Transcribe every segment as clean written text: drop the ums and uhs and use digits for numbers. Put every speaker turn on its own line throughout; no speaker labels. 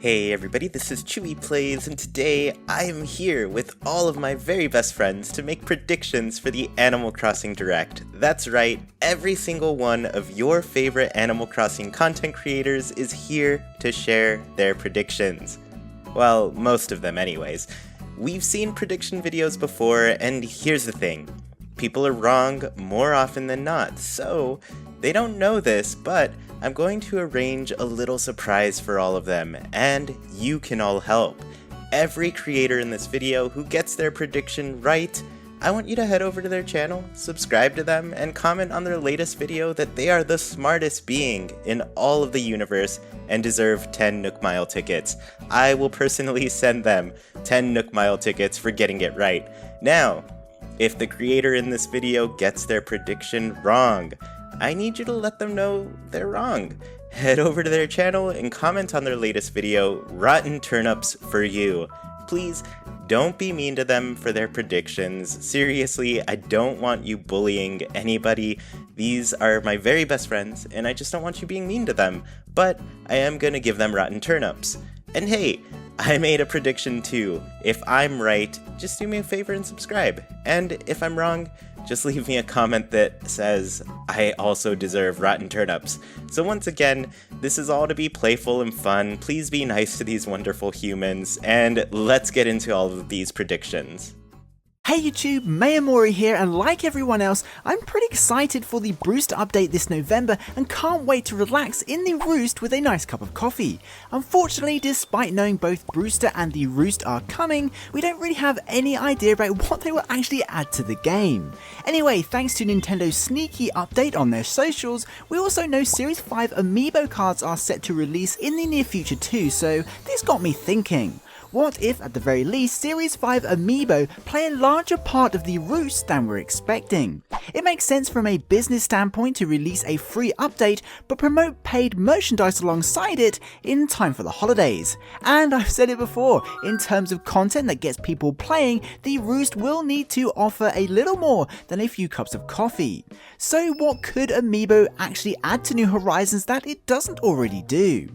Hey everybody, this is ChuyPlays, and today I am here with all of my very best friends to make predictions for the Animal Crossing Direct. That's right, every single one of your favorite Animal Crossing content creators is here to share their predictions. Well, most of them anyways. We've seen prediction videos before, and here's the thing. People are wrong more often than not, so they don't know this, but I'm going to arrange a little surprise for all of them, and you can all help. Every creator in this video who gets their prediction right, I want you to head over to their channel, subscribe to them, and comment on their latest video that they are the smartest being in all of the universe and deserve 10 Nook Mile tickets. I will personally send them 10 Nook Mile tickets for getting it right. Now, if the creator in this video gets their prediction wrong, I need you to let them know they're wrong. Head over to their channel and comment on their latest video, Rotten Turnips for You. Please, don't be mean to them for their predictions. Seriously, I don't want you bullying anybody. These are my very best friends, and I just don't want you being mean to them. But I am gonna give them Rotten Turnips. And hey, I made a prediction too. If I'm right, just do me a favor and subscribe. And if I'm wrong, just leave me a comment that says, I also deserve Rotten Turnips. So once again, this is all to be playful and fun. Please be nice to these wonderful humans, and let's get into all of these predictions.
Hey YouTube, MayorMori here, and like everyone else, I'm pretty excited for the Brewster update this November and can't wait to relax in the roost with a nice cup of coffee. Unfortunately, despite knowing both Brewster and the roost are coming, we don't really have any idea about what they will actually add to the game. Anyway, thanks to Nintendo's sneaky update on their socials, we also know Series 5 amiibo cards are set to release in the near future too, so this got me thinking. What if, at the very least, Series 5 amiibo play a larger part of the roost than we're expecting? It makes sense from a business standpoint to release a free update, but promote paid merchandise alongside it in time for the holidays. And I've said it before, in terms of content that gets people playing, the roost will need to offer a little more than a few cups of coffee. So what could amiibo actually add to New Horizons that it doesn't already do?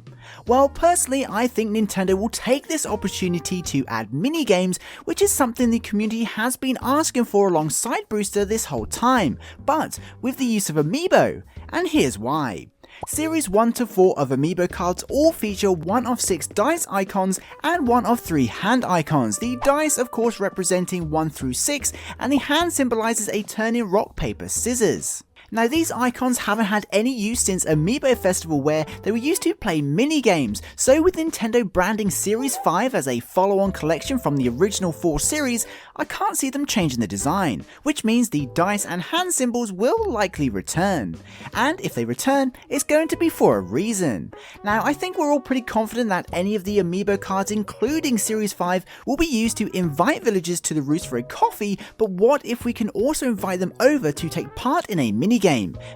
Well, personally, I think Nintendo will take this opportunity to add minigames, which is something the community has been asking for alongside Brewster this whole time, but with the use of amiibo, and here's why. Series 1 to 4 of amiibo cards all feature one of 6 dice icons and one of 3 hand icons, the dice of course representing 1 through 6, and the hand symbolises a turn in rock, paper, scissors. Now these icons haven't had any use since Amiibo Festival where they were used to play minigames, so with Nintendo branding Series 5 as a follow-on collection from the original 4 series, I can't see them changing the design, which means the dice and hand symbols will likely return. And if they return, it's going to be for a reason. Now I think we're all pretty confident that any of the Amiibo cards including Series 5 will be used to invite villagers to the roost for a coffee, but what if we can also invite them over to take part in a minigame?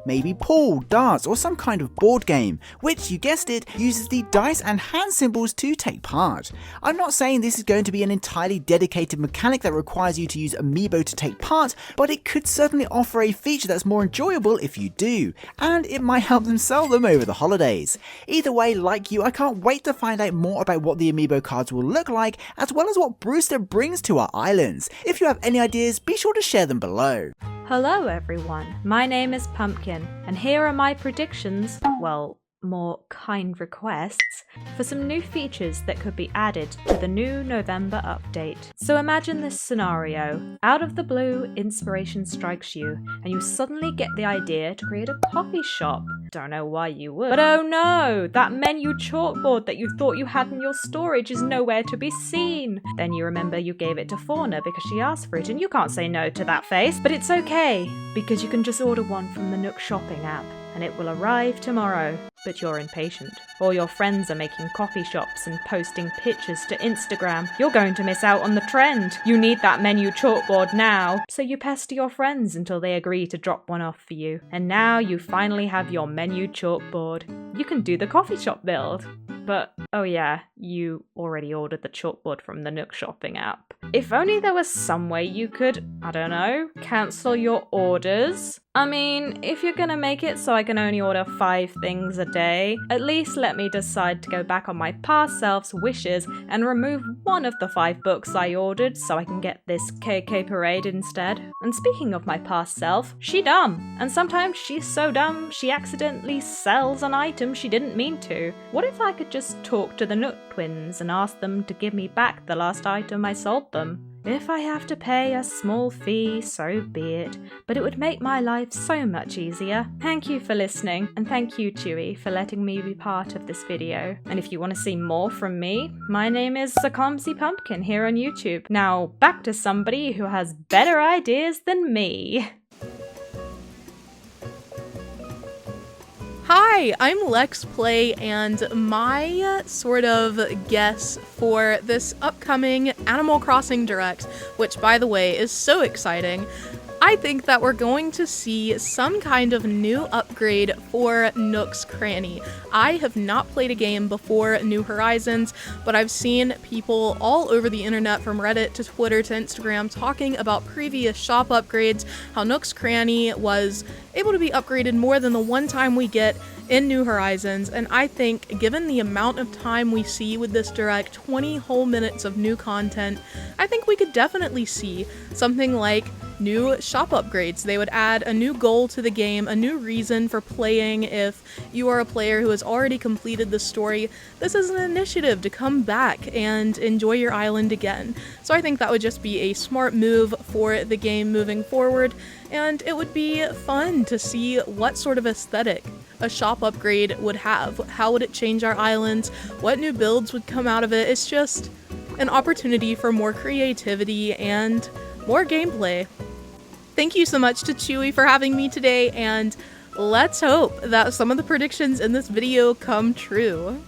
Maybe pool, darts, or some kind of board game, which, you guessed it, uses the dice and hand symbols to take part. I'm not saying this is going to be an entirely dedicated mechanic that requires you to use Amiibo to take part, but it could certainly offer a feature that's more enjoyable if you do, and it might help them sell them over the holidays. Either way, like you, I can't wait to find out more about what the Amiibo cards will look like, as well as what Brewster brings to our islands. If you have any ideas, be sure to share them below.
Hello everyone, my name is Pumpkin, and here are my predictions, well, more kind requests, for some new features that could be added to the new November update. So imagine this scenario. Out of the blue, inspiration strikes you, and you suddenly get the idea to create a coffee shop. Don't know why you would. But oh no! That menu chalkboard that you thought you had in your storage is nowhere to be seen. Then you remember you gave it to Fauna because she asked for it, and you can't say no to that face. But it's okay, because you can just order one from the Nook shopping app, and it will arrive tomorrow. But you're impatient. All your friends are making coffee shops and posting pictures to Instagram. You're going to miss out on the trend. You need that menu chalkboard now. So you pester your friends until they agree to drop one off for you. And now you finally have your menu chalkboard. You can do the coffee shop build. But, oh yeah, you already ordered the chalkboard from the Nook shopping app. If only there was some way you could, I don't know, cancel your orders. I mean, if you're gonna make it so I can only order 5 things a day, at least let me decide to go back on my past self's wishes and remove one of the 5 books I ordered so I can get this KK parade instead. And speaking of my past self, she dumb. And sometimes she's so dumb she accidentally sells an item she didn't mean to. What if I could just talk to the Nook twins and ask them to give me back the last item I sold them? If I have to pay a small fee, so be it, but it would make my life so much easier. Thank you for listening, and thank you, Chuy, for letting me be part of this video. And if you want to see more from me, my name is aclumsypumpkin here on YouTube. Now, back to somebody who has better ideas than me.
Hi, I'm LexPlayy, and my sort of guess for this upcoming Animal Crossing Direct, which by the way is so exciting, I think that we're going to see some kind of new upgrade for Nook's Cranny. I have not played a game before New Horizons, but I've seen people all over the internet, from Reddit to Twitter to Instagram, talking about previous shop upgrades, how Nook's Cranny was able to be upgraded more than the one time we get in New Horizons, and I think given the amount of time we see with this direct, 20 whole minutes of new content, I think we could definitely see something like new shop upgrades. They would add a new goal to the game, a new reason for playing. If you are a player who has already completed the story, this is an initiative to come back and enjoy your island again. So I think that would just be a smart move for the game moving forward, and it would be fun to see what sort of aesthetic a shop upgrade would have. How would it change our islands? What new builds would come out of it? It's just an opportunity for more creativity and more gameplay. Thank you so much to Chuy for having me today, and let's hope that some of the predictions in this video come true.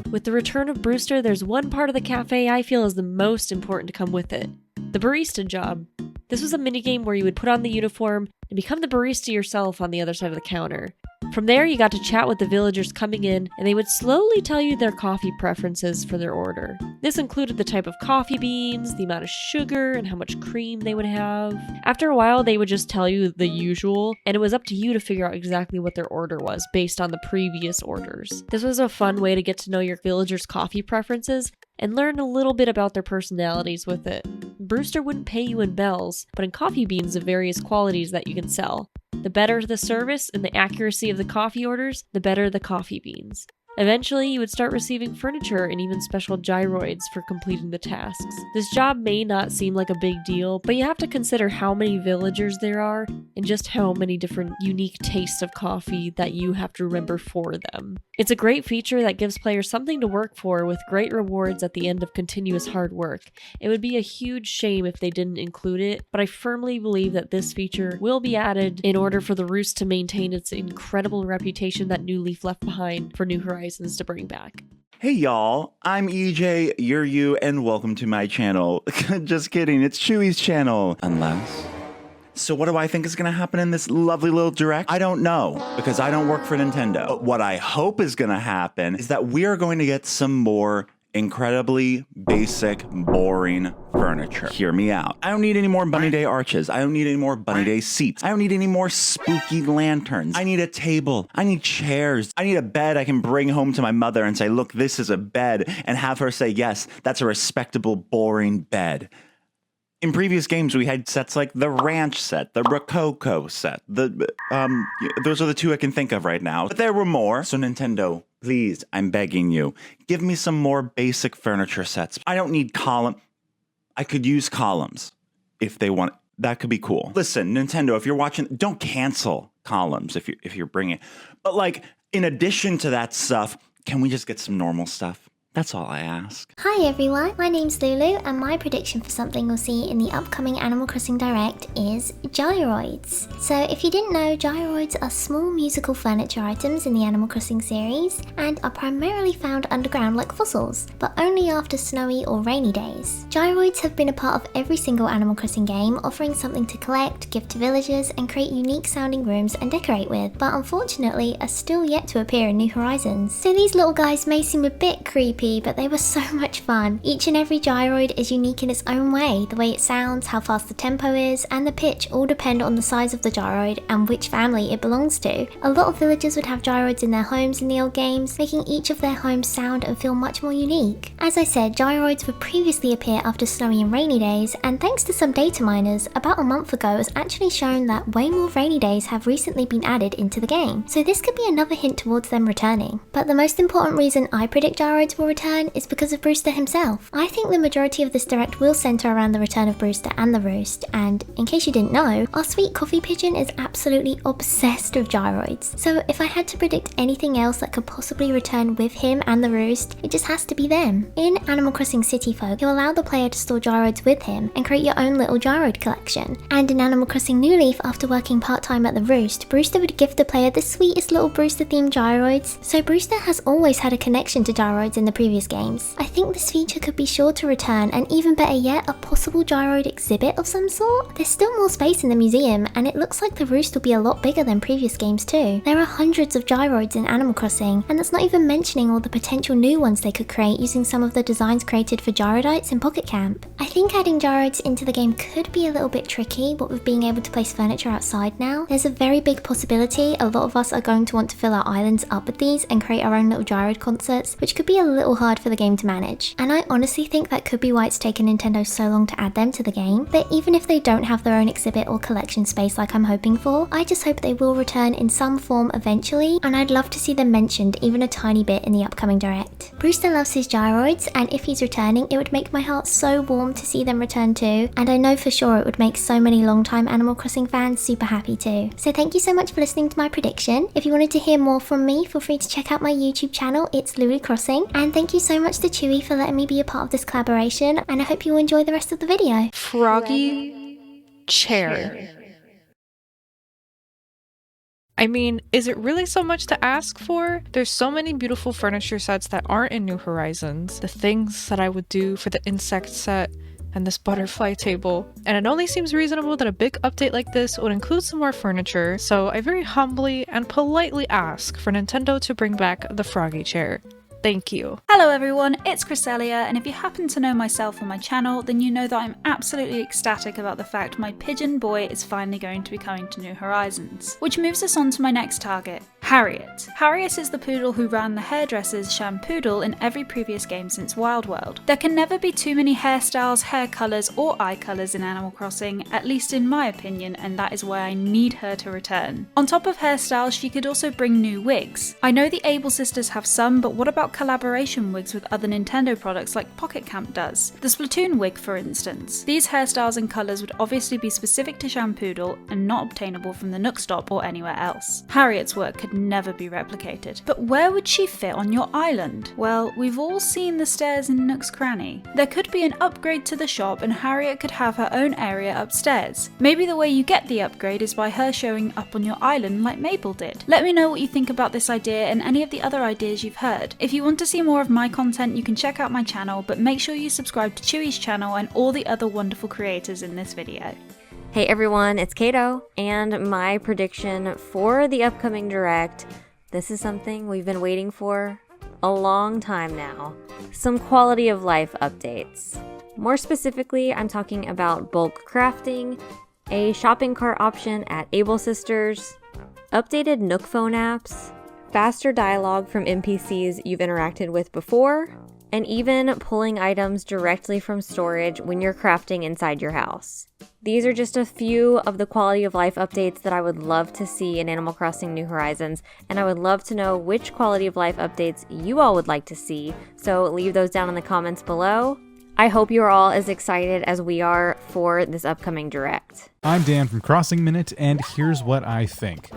With the return of Brewster, there's one part of the cafe I feel is the most important to come with it: the barista job. This was a minigame where you would put on the uniform and become the barista yourself on the other side of the counter. From there, you got to chat with the villagers coming in, and they would slowly tell you their coffee preferences for their order. This included the type of coffee beans, the amount of sugar, and how much cream they would have. After a while, they would just tell you the usual, and it was up to you to figure out exactly what their order was based on the previous orders. This was a fun way to get to know your villagers' coffee preferences and learn a little bit about their personalities with it. Brewster wouldn't pay you in bells, but in coffee beans of various qualities that you can sell. The better the service and the accuracy of the coffee orders, the better the coffee beans. Eventually, you would start receiving furniture and even special gyroids for completing the tasks. This job may not seem like a big deal, but you have to consider how many villagers there are and just how many different unique tastes of coffee that you have to remember for them. It's a great feature that gives players something to work for with great rewards at the end of continuous hard work. It would be a huge shame if they didn't include it, but I firmly believe that this feature will be added in order for the Roost to maintain its incredible reputation that New Leaf left behind for New Horizons to bring back.
Hey y'all, I'm EJ, you're you, and welcome to my channel. Just kidding, it's Chuy's channel. Unless... So what do I think is going to happen in this lovely little direct? I don't know, because I don't work for Nintendo. But what I hope is going to happen is that we are going to get some more incredibly basic, boring furniture. Hear me out. I don't need any more Bunny Day arches. I don't need any more Bunny Day seats. I don't need any more spooky lanterns. I need a table. I need chairs. I need a bed I can bring home to my mother and say, look, this is a bed, and have her say, yes, that's a respectable, boring bed. In previous games, we had sets like the Ranch set, the Rococo set. Those are the two I can think of right now. But there were more. So Nintendo, please, I'm begging you, give me some more basic furniture sets. I don't need column. I could use columns if they want. That could be cool. Listen, Nintendo, if you're watching, don't cancel columns if you're bringing. But like, in addition to that stuff, can we just get some normal stuff? That's all I ask.
Hi everyone, my name's Lulu, and my prediction for something we'll see in the upcoming Animal Crossing Direct is gyroids. So if you didn't know, gyroids are small musical furniture items in the Animal Crossing series and are primarily found underground like fossils, but only after snowy or rainy days. Gyroids have been a part of every single Animal Crossing game, offering something to collect, give to villagers, and create unique sounding rooms and decorate with, but unfortunately are still yet to appear in New Horizons. So these little guys may seem a bit creepy creepy, but they were so much fun. Each and every gyroid is unique in its own way. The way it sounds, how fast the tempo is, and the pitch all depend on the size of the gyroid and which family it belongs to. A lot of villagers would have gyroids in their homes in the old games, making each of their homes sound and feel much more unique. As I said, gyroids would previously appear after snowy and rainy days, and thanks to some data miners, about a month ago it was actually shown that way more rainy days have recently been added into the game. So this could be another hint towards them returning. But the most important reason I predict gyroids will return is because of Brewster himself. I think the majority of this direct will centre around the return of Brewster and the Roost, and in case you didn't know, our sweet coffee pigeon is absolutely obsessed with gyroids. So if I had to predict anything else that could possibly return with him and the Roost, it just has to be them. In Animal Crossing City Folk, you'll allow the player to store gyroids with him and create your own little gyroid collection. And in Animal Crossing New Leaf, after working part-time at the Roost, Brewster would give the player the sweetest little Brewster-themed gyroids. So Brewster has always had a connection to gyroids in the previous games. I think this feature could be sure to return, and even better yet, a possible gyroid exhibit of some sort. There's still more space in the museum, and it looks like the Roost will be a lot bigger than previous games too. There are hundreds of gyroids in Animal Crossing, and that's not even mentioning all the potential new ones they could create using some of the designs created for gyroidites in Pocket Camp. I think adding gyroids into the game could be a little bit tricky, what with being able to place furniture outside now. There's a very big possibility a lot of us are going to want to fill our islands up with these and create our own little gyroid concerts, which could be a little hard for the game to manage. And I honestly think that could be why it's taken Nintendo so long to add them to the game. But even if they don't have their own exhibit or collection space like I'm hoping for, I just hope they will return in some form eventually, and I'd love to see them mentioned even a tiny bit in the upcoming direct. Brewster loves his gyroids, and if he's returning, it would make my heart so warm to see them return too, and I know for sure it would make so many long-time Animal Crossing fans super happy too. So thank you so much for listening to my prediction. If you wanted to hear more from me, feel free to check out my YouTube channel, it's louloucrossing, and thank you so much to Chuy for letting me be a part of this collaboration, and I hope you enjoy the rest of the video.
Froggy chair.
I mean, is it really so much to ask for? There's so many beautiful furniture sets that aren't in New Horizons. The things that I would do for the insect set and this butterfly table. And it only seems reasonable that a big update like this would include some more furniture, so I very humbly and politely ask for Nintendo to bring back the Froggy chair. Thank you.
Hello everyone, it's Krisselia, and if you happen to know myself and my channel, then you know that I'm absolutely ecstatic about the fact my pigeon boy is finally going to be coming to New Horizons. Which moves us on to my next target, Harriet. Harriet is the poodle who ran the hairdresser's Shampoodle in every previous game since Wild World. There can never be too many hairstyles, hair colours or eye colours in Animal Crossing, at least in my opinion, and that is why I need her to return. On top of hairstyles, she could also bring new wigs. I know the Able sisters have some, but what about collaboration wigs with other Nintendo products like Pocket Camp does? The Splatoon wig, for instance. These hairstyles and colours would obviously be specific to Shampoodle and not obtainable from the Nook stop or anywhere else. Harriet's work could never be replicated. But where would she fit on your island? Well, we've all seen the stairs in Nook's Cranny. There could be an upgrade to the shop and Harriet could have her own area upstairs. Maybe the way you get the upgrade is by her showing up on your island like Maple did. Let me know what you think about this idea and any of the other ideas you've heard. If you want to see more of my content, you can check out my channel, but make sure you subscribe to Chuy's channel and all the other wonderful creators in this video.
Hey everyone, it's Kato, and my prediction for the upcoming Direct, this is something we've been waiting for a long time now. Some quality of life updates. More specifically, I'm talking about bulk crafting, a shopping cart option at Able Sisters, updated Nook phone apps, faster dialogue from NPCs you've interacted with before, and even pulling items directly from storage when you're crafting inside your house. These are just a few of the quality of life updates that I would love to see in Animal Crossing New Horizons, and I would love to know which quality of life updates you all would like to see, so leave those down in the comments below. I hope you're all as excited as we are for this upcoming Direct.
I'm Dan from CrossingMinute, and here's what I think.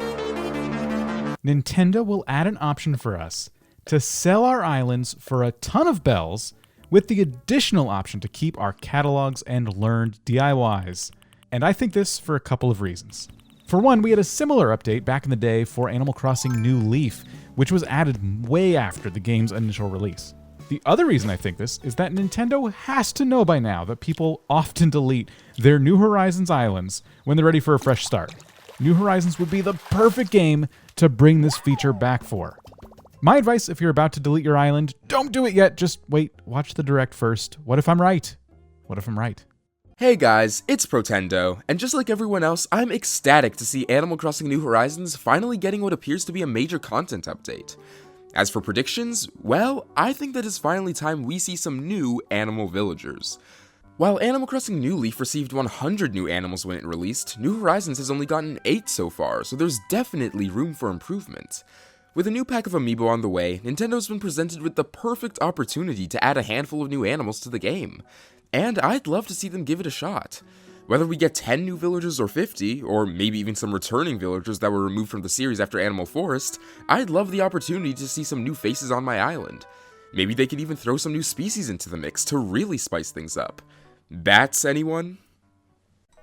Nintendo will add an option for us to sell our islands for a ton of bells, with the additional option to keep our catalogs and learned DIYs. And I think this for a couple of reasons. For one, we had a similar update back in the day for Animal Crossing New Leaf, which was added way after the game's initial release. The other reason I think this is that Nintendo has to know by now that people often delete their New Horizons islands when they're ready for a fresh start. New Horizons would be the perfect game to bring this feature back for. My advice, if you're about to delete your island, don't do it yet. Just wait, watch the direct first. What if I'm right? What if I'm right?
Hey guys, it's Protendo, and just like everyone else, I'm ecstatic to see Animal Crossing New Horizons finally getting what appears to be a major content update. As for predictions, well, I think that it's finally time we see some new animal villagers. While Animal Crossing New Leaf received 100 new animals when it released, New Horizons has only gotten 8 so far, so there's definitely room for improvement. With a new pack of amiibo on the way, Nintendo's been presented with the perfect opportunity to add a handful of new animals to the game. And I'd love to see them give it a shot. Whether we get 10 new villagers or 50, or maybe even some returning villagers that were removed from the series after Animal Forest, I'd love the opportunity to see some new faces on my island. Maybe they could even throw some new species into the mix to really spice things up. Bats, anyone?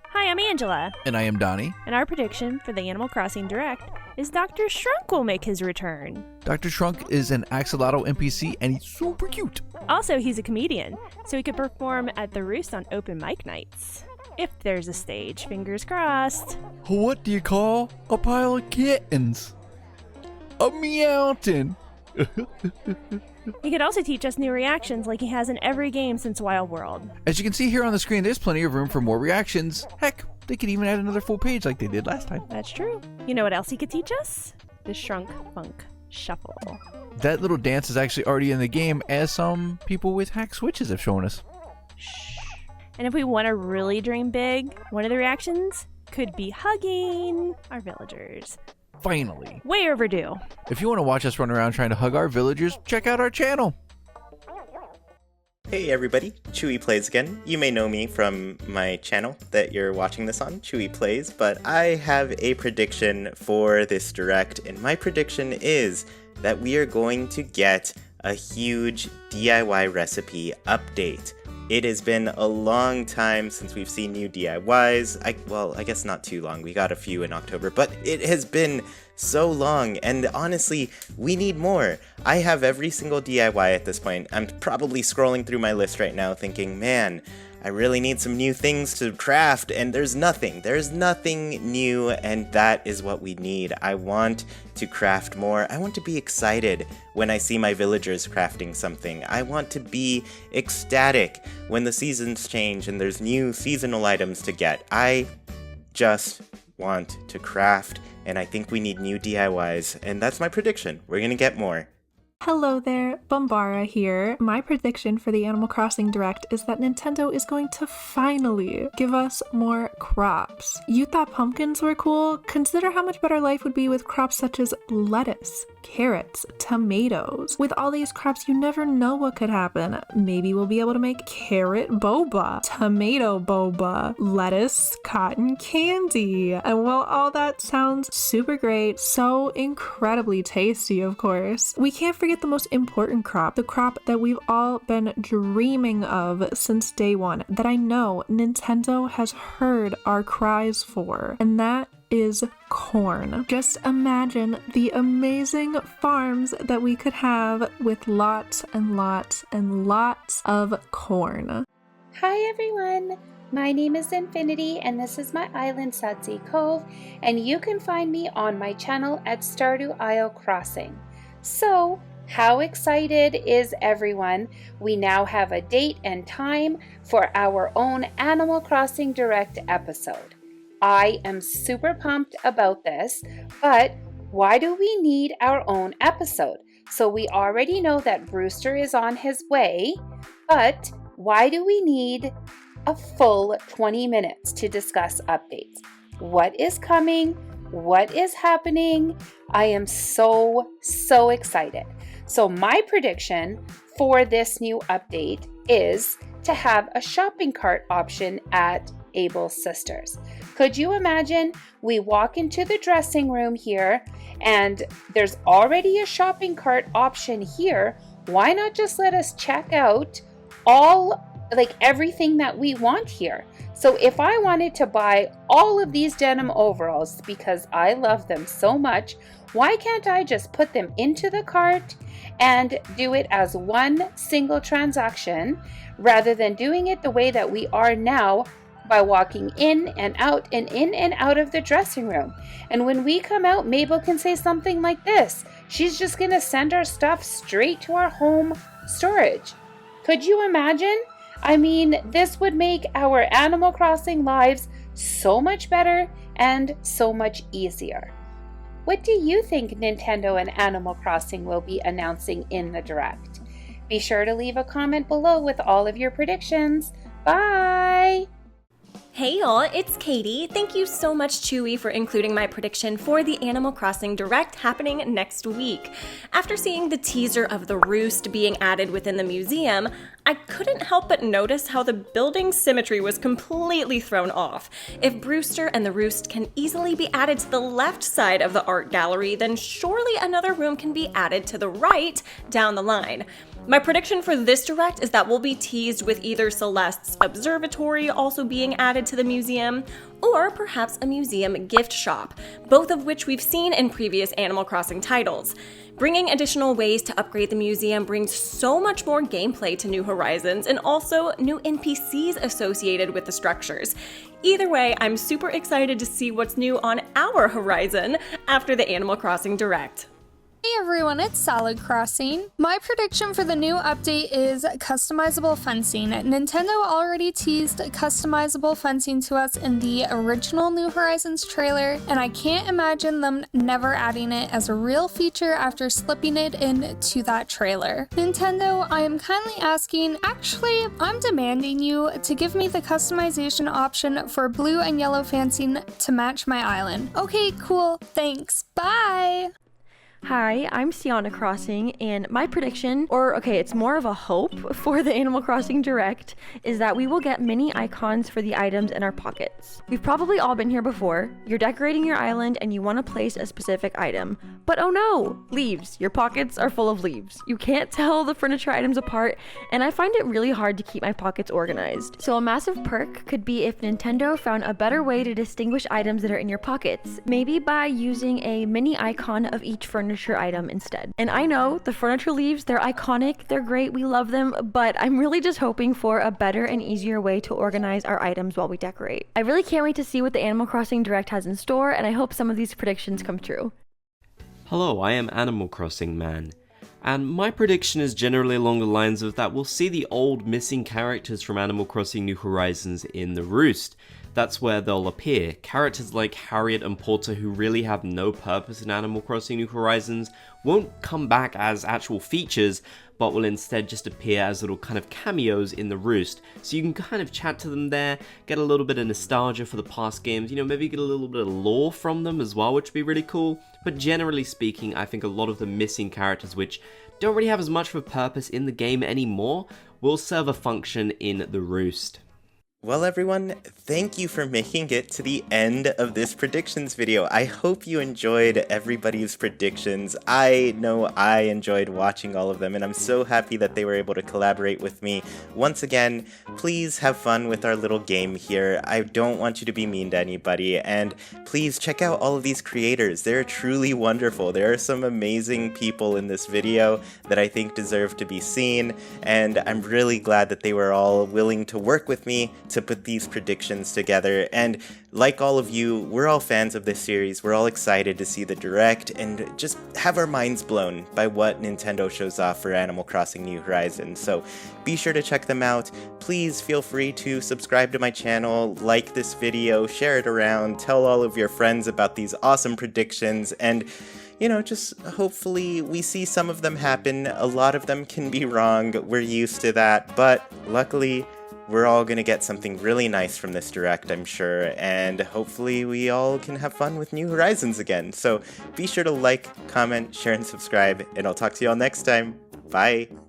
Hi, I'm Angela.
And I am Donnie.
And our prediction for the Animal Crossing Direct is Dr. Shrunk will make his return.
Dr. Shrunk is an axolotl NPC and he's super cute.
Also, he's a comedian, so he could perform at the Roost on open mic nights. If there's a stage, fingers crossed.
What do you call a pile of kittens? A meowton.
He could also teach us new reactions like he has in every game since Wild World.
As you can see here on the screen, there's plenty of room for more reactions. Heck, they could even add another full page like they did last time.
That's true. You know what else he could teach us? The Shrunk Funk Shuffle.
That little dance is actually already in the game, as some people with hack switches have shown us.
Shh. And if we want to really dream big, one of the reactions could be hugging our villagers.
Finally.
Way overdue.
If you want to watch us run around trying to hug our villagers, check out our channel.
Hey everybody, ChuyPlays again. You may know me from my channel that you're watching this on, ChuyPlays, but I have a prediction for this direct, and my prediction is that we are going to get a huge DIY recipe update. It has been a long time since we've seen new DIYs. I guess not too long. We got a few in October, but it has been so long, and honestly, we need more. I have every single DIY at this point. I'm probably scrolling through my list right now thinking, man, I really need some new things to craft, and there's nothing. There's nothing new, and that is what we need. I want to craft more. I want to be excited when I see my villagers crafting something. I want to be ecstatic when the seasons change and there's new seasonal items to get. I just want to craft, and I think we need new DIYs, and that's my prediction. We're gonna get more.
Hello there, Bumbara here. My prediction for the Animal Crossing Direct is that Nintendo is going to finally give us more crops. You thought pumpkins were cool? Consider how much better life would be with crops such as lettuce, carrots, tomatoes. With all these crops, you never know what could happen. Maybe we'll be able to make carrot boba, tomato boba, lettuce, cotton candy. And while all that sounds super great, so incredibly tasty, of course, we can't forget the most important crop, the crop that we've all been dreaming of since day one, that I know Nintendo has heard our cries for, and that is corn. Just imagine the amazing farms that we could have with lots and lots and lots of corn.
Hi everyone! My name is Infinity and this is my island Sudsy Cove, and you can find me on my channel at Stardew Isle Crossing. So, how excited is everyone? We now have a date and time for our own Animal Crossing Direct episode. I am super pumped about this, but why do we need our own episode? So we already know that Brewster is on his way, but why do we need a full 20 minutes to discuss updates? What is coming? What is happening? I am so excited. So my prediction for this new update is to have a shopping cart option at Able Sisters. Could you imagine we walk into the dressing room here and there's already a shopping cart option here? Why not just let us check out everything that we want here? So if I wanted to buy all of these denim overalls because I love them so much, why can't I just put them into the cart and do it as one single transaction rather than doing it the way that we are now, by walking in and out of the dressing room. And when we come out, Mabel can say something like this. She's just gonna send our stuff straight to our home storage. Could you imagine? I mean, this would make our Animal Crossing lives so much better and so much easier. What do you think Nintendo and Animal Crossing will be announcing in the Direct? Be sure to leave a comment below with all of your predictions. Bye!
Hey y'all, it's Katie. Thank you so much, Chuy, for including my prediction for the Animal Crossing Direct happening next week. After seeing the teaser of the roost being added within the museum, I couldn't help but notice how the building's symmetry was completely thrown off. If Brewster and the roost can easily be added to the left side of the art gallery, then surely another room can be added to the right down the line. My prediction for this Direct is that we'll be teased with either Celeste's observatory also being added to the museum, or perhaps a museum gift shop, both of which we've seen in previous Animal Crossing titles. Bringing additional ways to upgrade the museum brings so much more gameplay to New Horizons and also new NPCs associated with the structures. Either way, I'm super excited to see what's new on our horizon after the Animal Crossing Direct.
Hey everyone, it's SaladCrossing. My prediction for the new update is customizable fencing. Nintendo already teased customizable fencing to us in the original New Horizons trailer, and I can't imagine them never adding it as a real feature after slipping it into that trailer. Nintendo, I am kindly asking, actually, I'm demanding you to give me the customization option for blue and yellow fencing to match my island. Okay, cool, thanks, bye!
Hi, I'm SianaCrossing, and my prediction, or okay, it's more of a hope for the Animal Crossing Direct, is that we will get mini icons for the items in our pockets. We've probably all been here before. You're decorating your island and you want to place a specific item. But oh no! Leaves. Your pockets are full of leaves. You can't tell the furniture items apart, and I find it really hard to keep my pockets organized. So a massive perk could be if Nintendo found a better way to distinguish items that are in your pockets, maybe by using a mini icon of each furniture item instead. And I know the furniture leaves, they're iconic, they're great, we love them, but I'm really just hoping for a better and easier way to organize our items while we decorate. I really can't wait to see what the Animal Crossing Direct has in store, and I hope some of these predictions come true.
Hello, I am Animal Crossing Man, and my prediction is generally along the lines of that we'll see the old missing characters from Animal Crossing New Horizons in the Roost. That's where they'll appear. Characters like Harriet and Porter, who really have no purpose in Animal Crossing New Horizons, won't come back as actual features, but will instead just appear as little kind of cameos in the Roost. So you can kind of chat to them there, get a little bit of nostalgia for the past games, you know, maybe get a little bit of lore from them as well, which would be really cool. But generally speaking, I think a lot of the missing characters, which don't really have as much of a purpose in the game anymore, will serve a function in the Roost.
Well everyone, thank you for making it to the end of this predictions video. I hope you enjoyed everybody's predictions. I know I enjoyed watching all of them, and I'm so happy that they were able to collaborate with me. Once again, please have fun with our little game here. I don't want you to be mean to anybody, and please check out all of these creators. They're truly wonderful. There are some amazing people in this video that I think deserve to be seen, and I'm really glad that they were all willing to work with me to put these predictions together. And like all of you, we're all fans of this series. We're all excited to see the Direct and just have our minds blown by what Nintendo shows off for Animal Crossing New Horizons. So be sure to check them out. Please feel free to subscribe to my channel, like this video, share it around, tell all of your friends about these awesome predictions, and you know, just hopefully we see some of them happen. A lot of them can be wrong. We're used to that, but luckily we're all going to get something really nice from this Direct, I'm sure, and hopefully we all can have fun with New Horizons again. So be sure to like, comment, share, and subscribe, and I'll talk to you all next time. Bye!